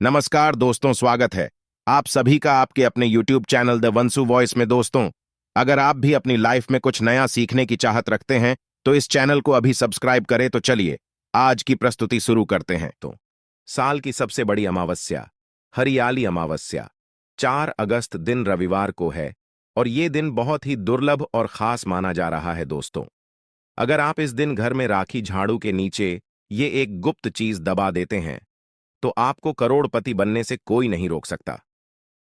नमस्कार दोस्तों, स्वागत है आप सभी का आपके अपने YouTube चैनल द वंसु वॉइस में। दोस्तों, अगर आप भी अपनी लाइफ में कुछ नया सीखने की चाहत रखते हैं तो इस चैनल को अभी सब्सक्राइब करें। तो चलिए आज की प्रस्तुति शुरू करते हैं। तो साल की सबसे बड़ी अमावस्या, हरियाली अमावस्या, 4 अगस्त दिन रविवार को है और ये दिन बहुत ही दुर्लभ और खास माना जा रहा है। दोस्तों, अगर आप इस दिन घर में राखी झाड़ू के नीचे ये एक गुप्त चीज दबा देते हैं तो आपको करोड़पति बनने से कोई नहीं रोक सकता।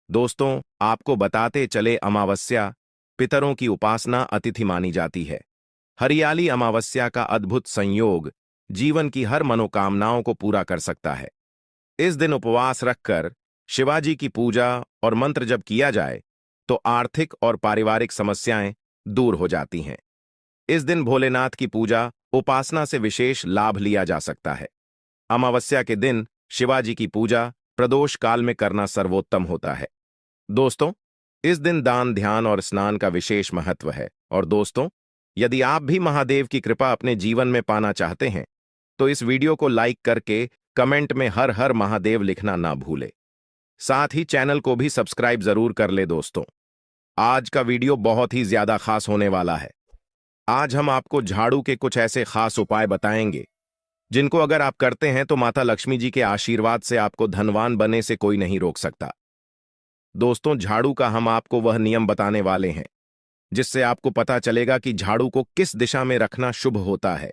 दोस्तों, आपको बताते चले, अमावस्या पितरों की उपासना अतिथि मानी जाती है। हरियाली अमावस्या का अद्भुत संयोग जीवन की हर मनोकामनाओं को पूरा कर सकता है। इस दिन उपवास रखकर शिवाजी की पूजा और मंत्र जप किया जाए तो आर्थिक और पारिवारिक समस्याएं दूर हो जाती हैं। इस दिन भोलेनाथ की पूजा उपासना से विशेष लाभ लिया जा सकता है। अमावस्या के दिन शिवाजी की पूजा प्रदोष काल में करना सर्वोत्तम होता है। दोस्तों, इस दिन दान, ध्यान और स्नान का विशेष महत्व है। और दोस्तों, यदि आप भी महादेव की कृपा अपने जीवन में पाना चाहते हैं तो इस वीडियो को लाइक करके कमेंट में हर हर महादेव लिखना ना भूले। साथ ही चैनल को भी सब्सक्राइब जरूर कर ले। दोस्तों, आज का वीडियो बहुत ही ज्यादा खास होने वाला है। आज हम आपको झाड़ू के कुछ ऐसे खास उपाय बताएंगे जिनको अगर आप करते हैं तो माता लक्ष्मी जी के आशीर्वाद से आपको धनवान बनने से कोई नहीं रोक सकता। दोस्तों, झाड़ू का हम आपको वह नियम बताने वाले हैं जिससे आपको पता चलेगा कि झाड़ू को किस दिशा में रखना शुभ होता है,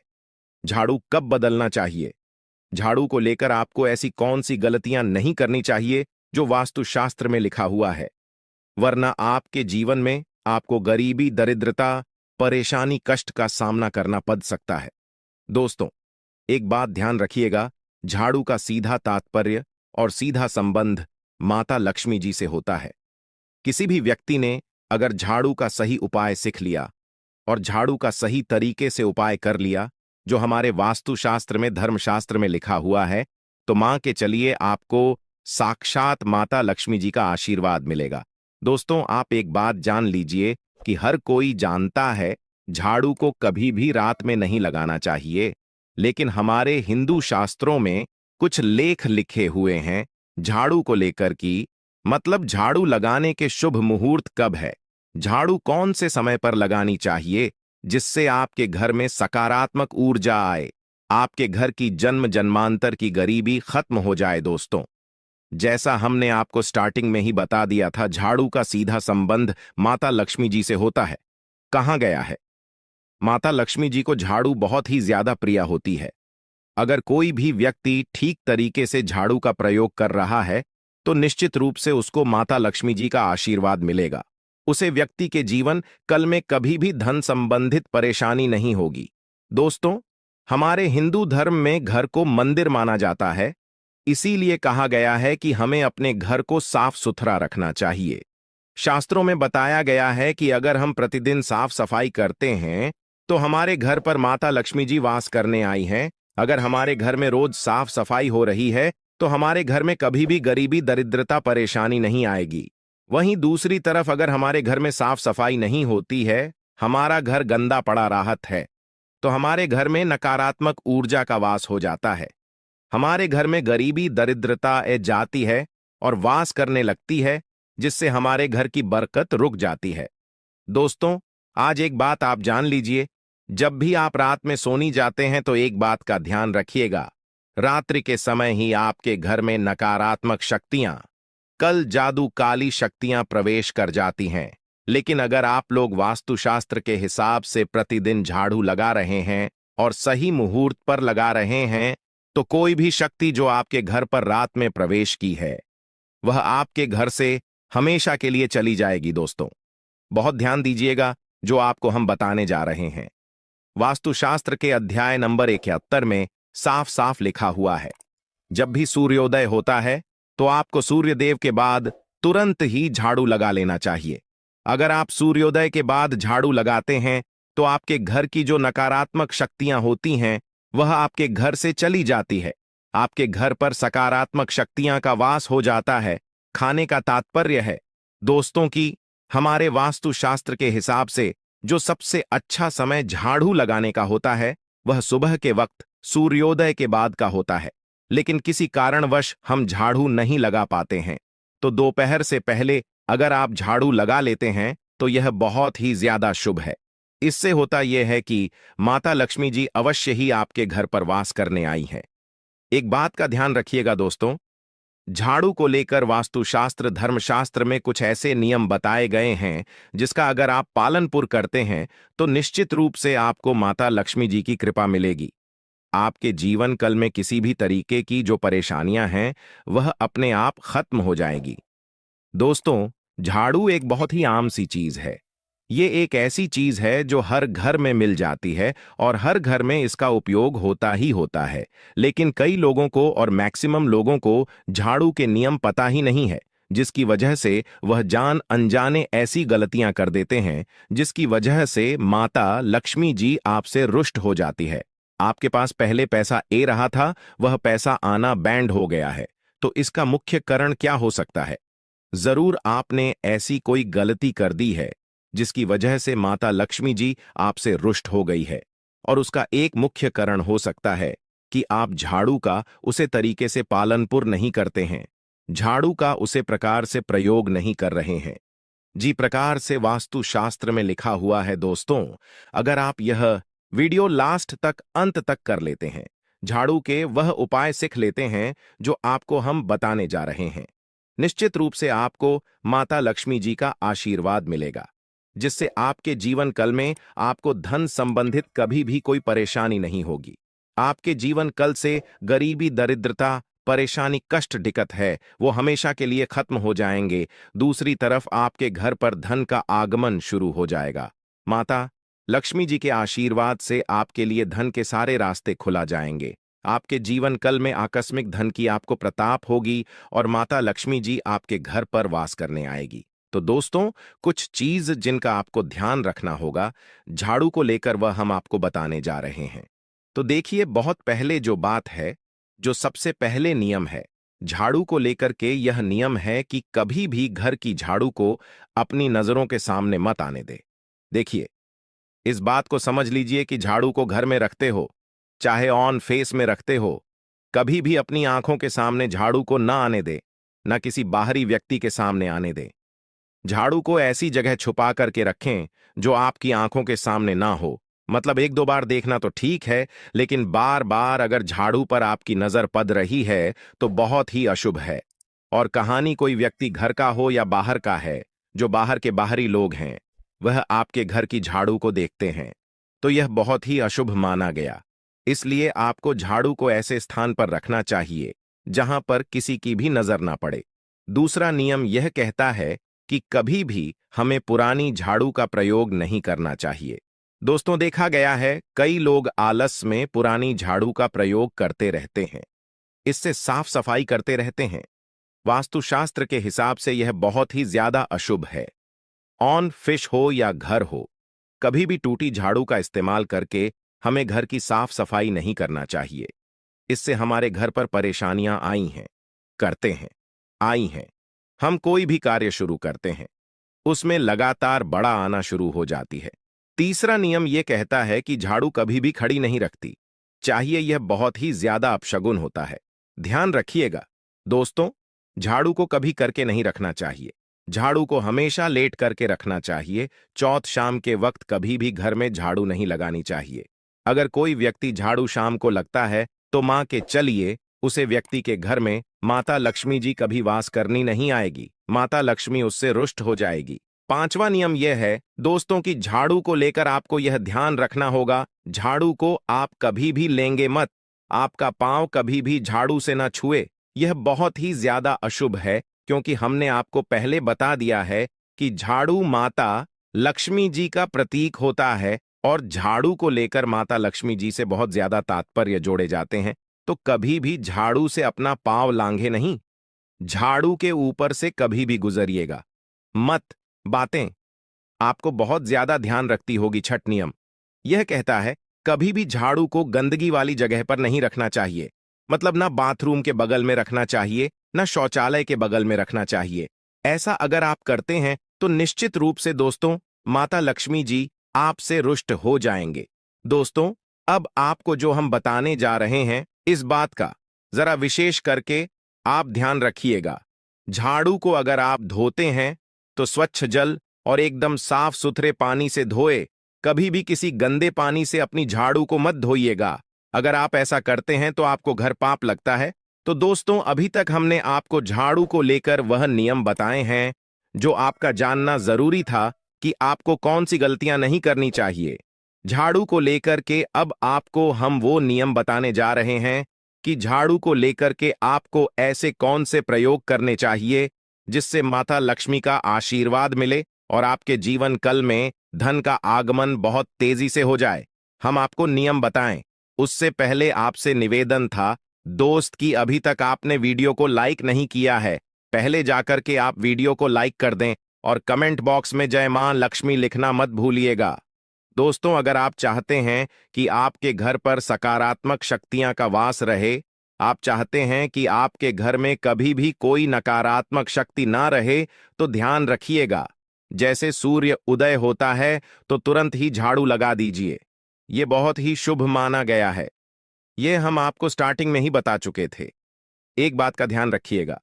झाड़ू कब बदलना चाहिए, झाड़ू को लेकर आपको ऐसी कौन सी गलतियां नहीं करनी चाहिए जो वास्तुशास्त्र में लिखा हुआ है, वरना आपके जीवन में आपको गरीबी, दरिद्रता, परेशानी, कष्ट का सामना करना पड़ सकता है। दोस्तों, एक बात ध्यान रखिएगा, झाड़ू का सीधा तात्पर्य और सीधा संबंध माता लक्ष्मी जी से होता है। किसी भी व्यक्ति ने अगर झाड़ू का सही उपाय सीख लिया और झाड़ू का सही तरीके से उपाय कर लिया जो हमारे वास्तुशास्त्र में, धर्मशास्त्र में लिखा हुआ है, तो मान के चलिए आपको साक्षात माता लक्ष्मी जी का आशीर्वाद मिलेगा। दोस्तों, आप एक बात जान लीजिए कि हर कोई जानता है झाड़ू को कभी भी रात में नहीं लगाना चाहिए, लेकिन हमारे हिंदू शास्त्रों में कुछ लेख लिखे हुए हैं झाड़ू को लेकर कि मतलब झाड़ू लगाने के शुभ मुहूर्त कब है, झाड़ू कौन से समय पर लगानी चाहिए जिससे आपके घर में सकारात्मक ऊर्जा आए, आपके घर की जन्म जन्मांतर की गरीबी खत्म हो जाए। दोस्तों, जैसा हमने आपको स्टार्टिंग में ही बता दिया था, झाड़ू का सीधा संबंध माता लक्ष्मी जी से होता है। कहाँ गया है? माता लक्ष्मी जी को झाड़ू बहुत ही ज्यादा प्रिय होती है। अगर कोई भी व्यक्ति ठीक तरीके से झाड़ू का प्रयोग कर रहा है तो निश्चित रूप से उसको माता लक्ष्मी जी का आशीर्वाद मिलेगा। उसे व्यक्ति के जीवन कल में कभी भी धन संबंधित परेशानी नहीं होगी। दोस्तों, हमारे हिंदू धर्म में घर को मंदिर माना जाता है, इसीलिए कहा गया है कि हमें अपने घर को साफ सुथरा रखना चाहिए। शास्त्रों में बताया गया है कि अगर हम प्रतिदिन साफ सफाई करते हैं तो हमारे घर पर माता लक्ष्मी जी वास करने आई हैं। अगर हमारे घर में रोज साफ सफाई हो रही है तो हमारे घर में कभी भी गरीबी, दरिद्रता, परेशानी नहीं आएगी। वहीं दूसरी तरफ अगर हमारे घर में साफ सफाई नहीं होती है, हमारा घर गंदा पड़ा राहत है, तो हमारे घर में नकारात्मक ऊर्जा का वास हो जाता है। हमारे घर में गरीबी, दरिद्रता जाती है और वास करने लगती है, जिससे हमारे घर की बरकत रुक जाती है। दोस्तों, आज एक बात आप जान लीजिए, जब भी आप रात में सोने जाते हैं तो एक बात का ध्यान रखिएगा, रात्रि के समय ही आपके घर में नकारात्मक शक्तियां, कल जादू, काली शक्तियां प्रवेश कर जाती हैं। लेकिन अगर आप लोग वास्तुशास्त्र के हिसाब से प्रतिदिन झाड़ू लगा रहे हैं और सही मुहूर्त पर लगा रहे हैं तो कोई भी शक्ति जो आपके घर पर रात में प्रवेश की है वह आपके घर से हमेशा के लिए चली जाएगी। दोस्तों, बहुत ध्यान दीजिएगा जो आपको हम बताने जा रहे हैं। वास्तुशास्त्र के अध्याय नंबर 71 में साफ साफ लिखा हुआ है, जब भी सूर्योदय होता है तो आपको सूर्यदेव के बाद तुरंत ही झाड़ू लगा लेना चाहिए। अगर आप सूर्योदय के बाद झाड़ू लगाते हैं तो आपके घर की जो नकारात्मक शक्तियां होती हैं वह आपके घर से चली जाती है, आपके घर पर सकारात्मक शक्तियां का वास हो जाता है। खाने का तात्पर्य है दोस्तों कि हमारे वास्तुशास्त्र के हिसाब से जो सबसे अच्छा समय झाड़ू लगाने का होता है वह सुबह के वक्त सूर्योदय के बाद का होता है। लेकिन किसी कारणवश हम झाड़ू नहीं लगा पाते हैं, तो दोपहर से पहले अगर आप झाड़ू लगा लेते हैं तो यह बहुत ही ज्यादा शुभ है। इससे होता यह है कि माता लक्ष्मी जी अवश्य ही आपके घर पर वास करने आई हैं। एक बात का ध्यान रखिएगा दोस्तों, झाड़ू को लेकर वास्तुशास्त्र धर्मशास्त्र में कुछ ऐसे नियम बताए गए हैं जिसका अगर आप पालनपुर करते हैं तो निश्चित रूप से आपको माता लक्ष्मी जी की कृपा मिलेगी। आपके जीवन काल में किसी भी तरीके की जो परेशानियां हैं वह अपने आप खत्म हो जाएगी। दोस्तों, झाड़ू एक बहुत ही आम सी चीज है। ये एक ऐसी चीज है जो हर घर में मिल जाती है और हर घर में इसका उपयोग होता ही होता है। लेकिन कई लोगों को और मैक्सिमम लोगों को झाड़ू के नियम पता ही नहीं है, जिसकी वजह से वह जान अनजाने ऐसी गलतियां कर देते हैं जिसकी वजह से माता लक्ष्मी जी आपसे रुष्ट हो जाती है। आपके पास पहले पैसा ए रहा था, वह पैसा आना बैंड हो गया है। तो इसका मुख्य कारण क्या हो सकता है? जरूर आपने ऐसी कोई गलती कर दी है जिसकी वजह से माता लक्ष्मी जी आपसे रुष्ट हो गई है। और उसका एक मुख्य कारण हो सकता है कि आप झाड़ू का उसे तरीके से पालनपुर नहीं करते हैं, झाड़ू का उसे प्रकार से प्रयोग नहीं कर रहे हैं। जी प्रकार से वास्तुशास्त्र में लिखा हुआ है दोस्तों, अगर आप यह वीडियो लास्ट तक अंत तक कर लेते हैं, झाड़ू के वह उपाय सीख लेते हैं जो आपको हम बताने जा रहे हैं, निश्चित रूप से आपको माता लक्ष्मी जी का आशीर्वाद मिलेगा, जिससे आपके जीवन काल में आपको धन संबंधित कभी भी कोई परेशानी नहीं होगी। आपके जीवन काल से गरीबी, दरिद्रता, परेशानी, कष्ट, दिक्कत है वो हमेशा के लिए खत्म हो जाएंगे। दूसरी तरफ आपके घर पर धन का आगमन शुरू हो जाएगा। माता लक्ष्मी जी के आशीर्वाद से आपके लिए धन के सारे रास्ते खुला जाएंगे। आपके जीवन काल में आकस्मिक धन की आपको प्रताप होगी और माता लक्ष्मी जी आपके घर पर वास करने आएगी। तो दोस्तों, कुछ चीज जिनका आपको ध्यान रखना होगा झाड़ू को लेकर वह हम आपको बताने जा रहे हैं। तो देखिए, बहुत पहले जो बात है, जो सबसे पहले नियम है झाड़ू को लेकर के, यह नियम है कि कभी भी घर की झाड़ू को अपनी नजरों के सामने मत आने दे। देखिए, इस बात को समझ लीजिए कि झाड़ू को घर में रखते हो, चाहे ऑन फेस में रखते हो, कभी भी अपनी आंखों के सामने झाड़ू को ना आने दे, ना किसी बाहरी व्यक्ति के सामने आने दे। झाड़ू को ऐसी जगह छुपा करके रखें जो आपकी आंखों के सामने ना हो। मतलब एक दो बार देखना तो ठीक है, लेकिन बार बार अगर झाड़ू पर आपकी नजर पड़ रही है तो बहुत ही अशुभ है। और कहानी कोई व्यक्ति घर का हो या बाहर का है, जो बाहर के बाहरी लोग हैं वह आपके घर की झाड़ू को देखते हैं, तो यह बहुत ही अशुभ माना गया। इसलिए आपको झाड़ू को ऐसे स्थान पर रखना चाहिए जहां पर किसी की भी नजर ना पड़े। दूसरा नियम यह कहता है कि कभी भी हमें पुरानी झाड़ू का प्रयोग नहीं करना चाहिए। दोस्तों, देखा गया है कई लोग आलस में पुरानी झाड़ू का प्रयोग करते रहते हैं, इससे साफ सफाई करते रहते हैं। वास्तुशास्त्र के हिसाब से यह बहुत ही ज्यादा अशुभ है। ऑन फिश हो या घर हो, कभी भी टूटी झाड़ू का इस्तेमाल करके हमें घर की साफ सफाई नहीं करना चाहिए। इससे हमारे घर पर परेशानियां आई हैं, करते हैं, आई हैं। हम कोई भी कार्य शुरू करते हैं, उसमें लगातार बड़ा आना शुरू हो जाती है। तीसरा नियम यह कहता है कि झाड़ू कभी भी खड़ी नहीं रखती चाहिए, यह बहुत ही ज्यादा अपशगुन होता है। ध्यान रखिएगा दोस्तों, झाड़ू को कभी करके नहीं रखना चाहिए, झाड़ू को हमेशा लेट करके रखना चाहिए। चौथ शाम के वक्त कभी भी घर में झाड़ू नहीं लगानी चाहिए। अगर कोई व्यक्ति झाड़ू शाम को लगता है तो मां के चलिए उसे व्यक्ति के घर में माता लक्ष्मी जी कभी वास करनी नहीं आएगी, माता लक्ष्मी उससे रुष्ट हो जाएगी। पांचवा नियम यह है दोस्तों कि झाड़ू को लेकर आपको यह ध्यान रखना होगा, झाड़ू को आप कभी भी लेंगे मत, आपका पांव कभी भी झाड़ू से ना छुए। यह बहुत ही ज्यादा अशुभ है, क्योंकि हमने आपको पहले बता दिया है कि झाड़ू माता लक्ष्मी जी का प्रतीक होता है और झाड़ू को लेकर माता लक्ष्मी जी से बहुत ज्यादा तात्पर्य जोड़े जाते हैं। तो कभी भी झाड़ू से अपना पांव लांघे नहीं, झाड़ू के ऊपर से कभी भी गुजरिएगा मत। बातें आपको बहुत ज्यादा ध्यान रखती होगी। छठ नियम यह कहता है कभी भी झाड़ू को गंदगी वाली जगह पर नहीं रखना चाहिए। मतलब ना बाथरूम के बगल में रखना चाहिए, ना शौचालय के बगल में रखना चाहिए। ऐसा अगर आप करते हैं तो निश्चित रूप से दोस्तों माता लक्ष्मी जी आपसे रुष्ट हो जाएंगे। दोस्तों, अब आपको जो हम बताने जा रहे हैं, इस बात का जरा विशेष करके आप ध्यान रखिएगा, झाड़ू को अगर आप धोते हैं तो स्वच्छ जल और एकदम साफ सुथरे पानी से धोए। कभी भी किसी गंदे पानी से अपनी झाड़ू को मत धोइएगा। अगर आप ऐसा करते हैं तो आपको घर पाप लगता है। तो दोस्तों, अभी तक हमने आपको झाड़ू को लेकर वह नियम बताए हैं जो आपका जानना जरूरी था कि आपको कौन सी गलतियां नहीं करनी चाहिए। झाड़ू को लेकर के अब आपको हम वो नियम बताने जा रहे हैं कि झाड़ू को लेकर के आपको ऐसे कौन से प्रयोग करने चाहिए जिससे माता लक्ष्मी का आशीर्वाद मिले और आपके जीवन कल में धन का आगमन बहुत तेजी से हो जाए। हम आपको नियम बताएं उससे पहले आपसे निवेदन था दोस्त कि अभी तक आपने वीडियो को लाइक नहीं किया है, पहले जाकर के आप वीडियो को लाइक कर दें और कमेंट बॉक्स में जय मां लक्ष्मी लिखना मत भूलिएगा। दोस्तों, अगर आप चाहते हैं कि आपके घर पर सकारात्मक शक्तियां का वास रहे, आप चाहते हैं कि आपके घर में कभी भी कोई नकारात्मक शक्ति ना रहे, तो ध्यान रखिएगा, जैसे सूर्य उदय होता है तो तुरंत ही झाड़ू लगा दीजिए। ये बहुत ही शुभ माना गया है। ये हम आपको स्टार्टिंग में ही बता चुके थे। एक बात का ध्यान रखिएगा,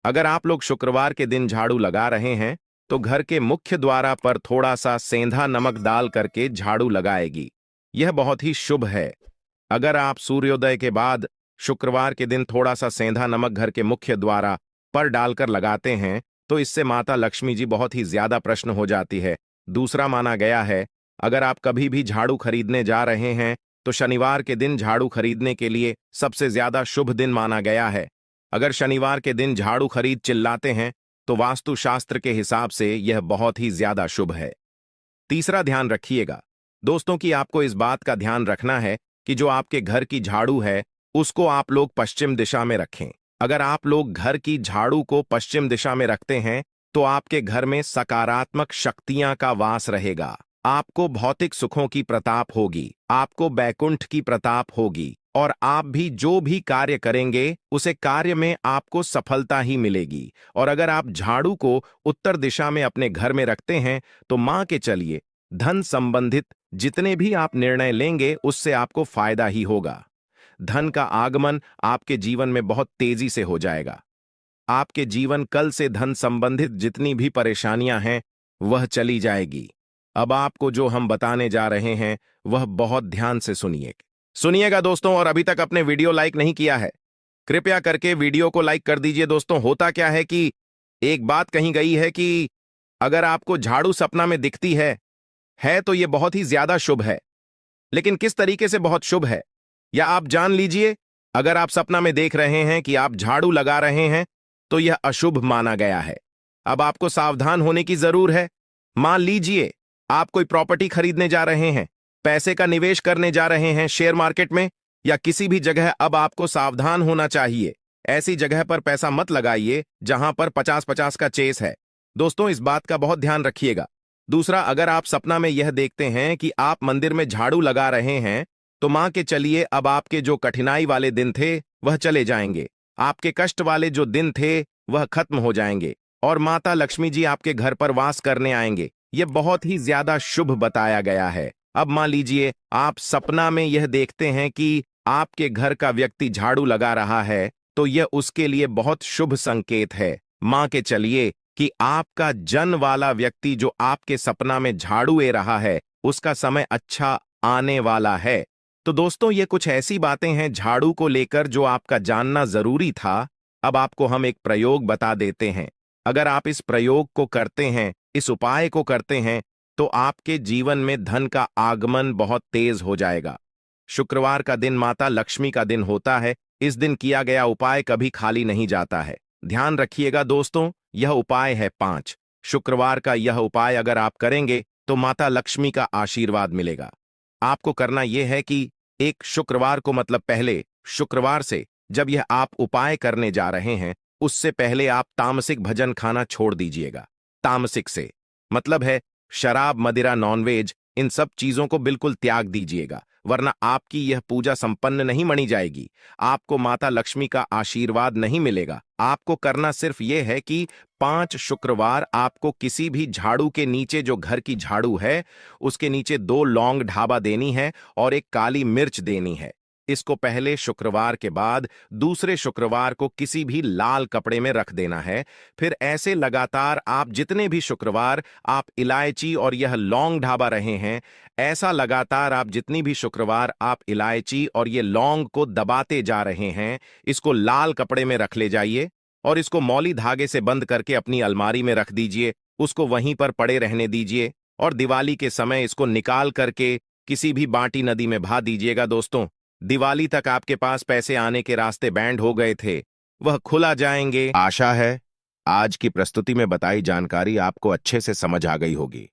अगर आप लोग शुक्रवार के दिन झाड़ू लगा रहे हैं तो घर के मुख्य द्वारा पर थोड़ा सा सेंधा नमक डाल करके झाड़ू लगाएगी। यह बहुत ही शुभ है। अगर आप सूर्योदय के बाद शुक्रवार के दिन थोड़ा सा सेंधा नमक घर के मुख्य द्वारा पर डालकर लगाते हैं तो इससे माता लक्ष्मी जी बहुत ही ज्यादा प्रसन्न हो जाती है। दूसरा माना गया है, अगर आप कभी भी झाड़ू खरीदने जा रहे हैं तो शनिवार के दिन झाड़ू खरीदने के लिए सबसे ज्यादा शुभ दिन माना गया है। अगर शनिवार के दिन झाड़ू खरीद चिल्लाते हैं तो वास्तुशास्त्र के हिसाब से यह बहुत ही ज्यादा शुभ है। तीसरा ध्यान रखिएगा दोस्तों कि आपको इस बात का ध्यान रखना है कि जो आपके घर की झाड़ू है उसको आप लोग पश्चिम दिशा में रखें। अगर आप लोग घर की झाड़ू को पश्चिम दिशा में रखते हैं तो आपके घर में सकारात्मक शक्तियां का वास रहेगा। आपको भौतिक सुखों की प्रताप होगी, आपको बैकुंठ की प्रताप होगी और आप भी जो भी कार्य करेंगे उसे कार्य में आपको सफलता ही मिलेगी। और अगर आप झाड़ू को उत्तर दिशा में अपने घर में रखते हैं तो मान के चलिए धन संबंधित जितने भी आप निर्णय लेंगे उससे आपको फायदा ही होगा। धन का आगमन आपके जीवन में बहुत तेजी से हो जाएगा। आपके जीवन कल से धन संबंधित जितनी भी परेशानियां हैं वह चली जाएगी। अब आपको जो हम बताने जा रहे हैं वह बहुत ध्यान से सुनिएगा दोस्तों। और अभी तक अपने वीडियो लाइक नहीं किया है, कृपया करके वीडियो को लाइक कर दीजिए। दोस्तों, होता क्या है कि एक बात कही गई है कि अगर आपको झाड़ू सपना में दिखती है तो यह बहुत ही ज्यादा शुभ है। लेकिन किस तरीके से बहुत शुभ है या आप जान लीजिए। अगर आप सपना में देख रहे हैं कि आप झाड़ू लगा रहे हैं तो यह अशुभ माना गया है। अब आपको सावधान होने की जरूर है। मान लीजिए आप कोई प्रॉपर्टी खरीदने जा रहे हैं, पैसे का निवेश करने जा रहे हैं शेयर मार्केट में या किसी भी जगह। अब आपको सावधान होना चाहिए, ऐसी जगह पर पैसा मत लगाइए जहां पर 50-50 का चेस है। दोस्तों, इस बात का बहुत ध्यान रखिएगा। दूसरा, अगर आप सपना में यह देखते हैं कि आप मंदिर में झाड़ू लगा रहे हैं तो मान के चलिए अब आपके जो कठिनाई वाले दिन थे वह चले जाएंगे, आपके कष्ट वाले जो दिन थे वह खत्म हो जाएंगे और माता लक्ष्मी जी आपके घर पर वास करने आएंगे। यह बहुत ही ज्यादा शुभ बताया गया है। अब मान लीजिए आप सपना में यह देखते हैं कि आपके घर का व्यक्ति झाड़ू लगा रहा है तो यह उसके लिए बहुत शुभ संकेत है। मान के चलिए कि आपका जन वाला व्यक्ति जो आपके सपना में झाड़ू ले रहा है उसका समय अच्छा आने वाला है। तो दोस्तों, ये कुछ ऐसी बातें हैं झाड़ू को लेकर जो आपका जानना जरूरी था। अब आपको हम एक प्रयोग बता देते हैं। अगर आप इस प्रयोग को करते हैं, इस उपाय को करते हैं तो आपके जीवन में धन का आगमन बहुत तेज हो जाएगा। शुक्रवार का दिन माता लक्ष्मी का दिन होता है। इस दिन किया गया उपाय कभी खाली नहीं जाता है। ध्यान रखिएगा दोस्तों, यह उपाय है 5। शुक्रवार का यह उपाय अगर आप करेंगे तो माता लक्ष्मी का आशीर्वाद मिलेगा। आपको करना यह है कि एक शुक्रवार को, मतलब पहले शुक्रवार से जब यह आप उपाय करने जा रहे हैं उससे पहले आप तामसिक भोजन खाना छोड़ दीजिएगा। तामसिक से मतलब है शराब, मदिरा, नॉनवेज, इन सब चीजों को बिल्कुल त्याग दीजिएगा, वरना आपकी यह पूजा संपन्न नहीं मानी जाएगी। आपको माता लक्ष्मी का आशीर्वाद नहीं मिलेगा। आपको करना सिर्फ यह है कि 5 शुक्रवार आपको किसी भी झाड़ू के नीचे, जो घर की झाड़ू है उसके नीचे 2 लौंग ढाबा देनी है और एक काली मिर्च देनी है। इसको पहले शुक्रवार के बाद दूसरे शुक्रवार को किसी भी लाल कपड़े में रख देना है। फिर ऐसे लगातार आप जितने भी शुक्रवार आप इलायची और यह लौंग ढाबा रहे हैं, ऐसा लगातार आप जितनी भी शुक्रवार आप इलायची और ये लौंग को दबाते जा रहे हैं, इसको लाल कपड़े में रख ले जाइए और इसको मौली धागे से बंद करके अपनी अलमारी में रख दीजिए। उसको वहीं पर पड़े रहने दीजिए और दिवाली के समय इसको निकाल करके किसी भी बांटी नदी में बहा दीजिएगा। दोस्तों, दिवाली तक आपके पास पैसे आने के रास्ते बैंड हो गए थे, वह खुला जाएंगे। आशा है आज की प्रस्तुति में बताई जानकारी आपको अच्छे से समझ आ गई होगी।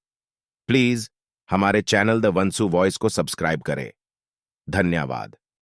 प्लीज हमारे चैनल द वंसु वॉइस को सब्सक्राइब करें। धन्यवाद।